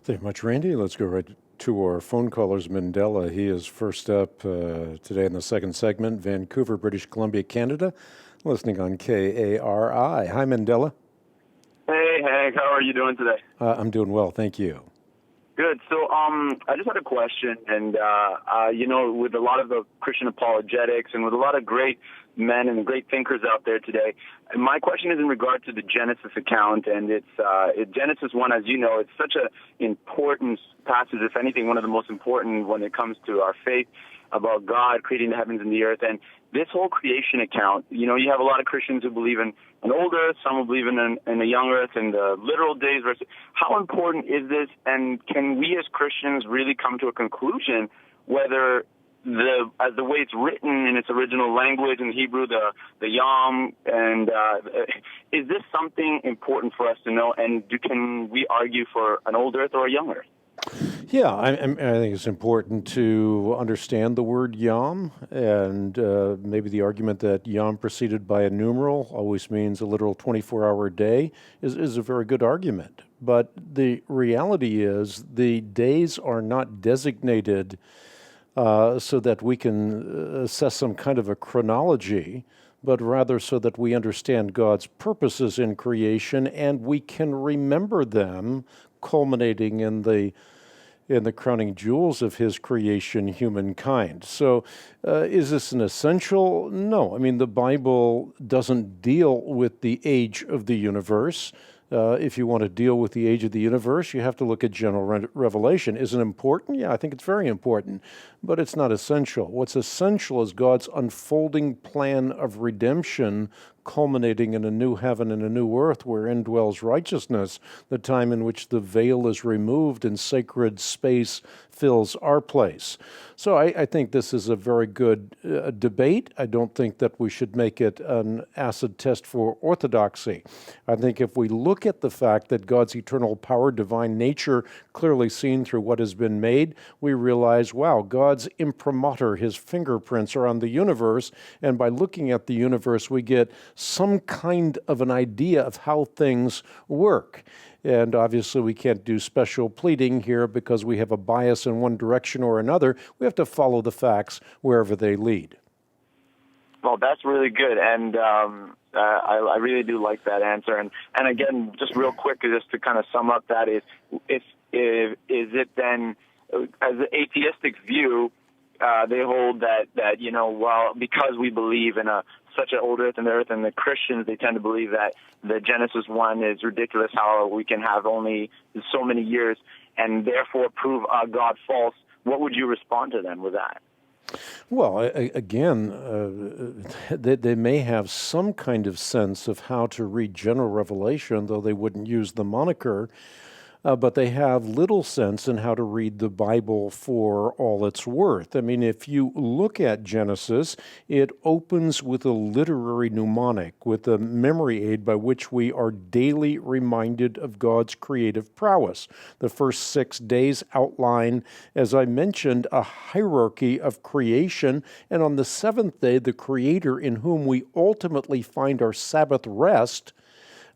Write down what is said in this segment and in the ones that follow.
Thank you much, Randy. Let's go right to our phone callers. Mandela, he is first up today in the second segment, Vancouver, British Columbia, Canada, listening on KARI. Hi, Mandela. Hey, Hank, how are you doing today? I'm doing well, thank you. Good. So, I just had a question, and with a lot of the Christian apologetics and with a lot of great men and great thinkers out there today, my question is in regard to the Genesis account, and it's Genesis 1, as you know, it's such an important passage, if anything, one of the most important when it comes to our faith about God creating the heavens and the earth. And this whole creation account, you have a lot of Christians who believe in an old earth, some who believe in a young earth, and the literal days versus. How important is this, and can we as Christians really come to a conclusion whether the way it's written in its original language in Hebrew, the Yom, and is this something important for us to know? And can we argue for an old earth or a young earth? Yeah, I think it's important to understand the word Yom, and maybe the argument that Yom preceded by a numeral always means a literal 24-hour day is a very good argument. But the reality is the days are not designated so that we can assess some kind of a chronology, but rather so that we understand God's purposes in creation and we can remember them, culminating in the crowning jewels of his creation, humankind. So is this an essential? No. I mean, the Bible doesn't deal with the age of the universe. If you want to deal with the age of the universe, you have to look at general revelation. Is it important? Yeah, I think it's very important, but it's not essential. What's essential is God's unfolding plan of redemption, culminating in a new heaven and a new earth wherein dwells righteousness, the time in which the veil is removed and sacred space fills our place. So I think this is a very good debate. I don't think that we should make it an acid test for orthodoxy. I think if we look at the fact that God's eternal power, divine nature, clearly seen through what has been made, we realize, wow, God's imprimatur, his fingerprints are on the universe, and by looking at the universe, we get some kind of an idea of how things work. And obviously we can't do special pleading here because we have a bias in one direction or another. We have to follow the facts wherever they lead. Well, that's really good, and I really do like that answer. And again, just real quick, just to kind of sum up that is it then, as an atheistic view, they hold that well, because we believe in such an old earth and the Christians, they tend to believe that the Genesis 1 is ridiculous, how we can have only so many years and therefore prove God false. What would you respond to them with that? Well, again, they may have some kind of sense of how to read general revelation, though they wouldn't use the moniker. But they have little sense in how to read the Bible for all it's worth. I mean, if you look at Genesis, it opens with a literary mnemonic, with a memory aid by which we are daily reminded of God's creative prowess. The first 6 days outline, as I mentioned, a hierarchy of creation, and on the seventh day, the Creator in whom we ultimately find our Sabbath rest.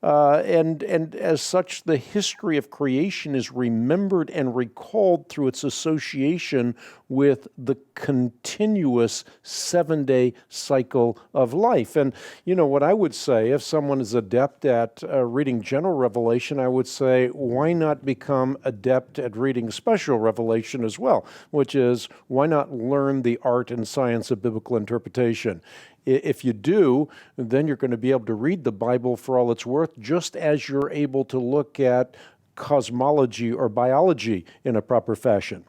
And as such, the history of creation is remembered and recalled through its association with the continuous 7-day cycle of life. And, what I would say, if someone is adept at reading general revelation, I would say, why not become adept at reading special revelation as well? Which is, why not learn the art and science of biblical interpretation? If you do, then you're going to be able to read the Bible for all it's worth, just as you're able to look at cosmology or biology in a proper fashion.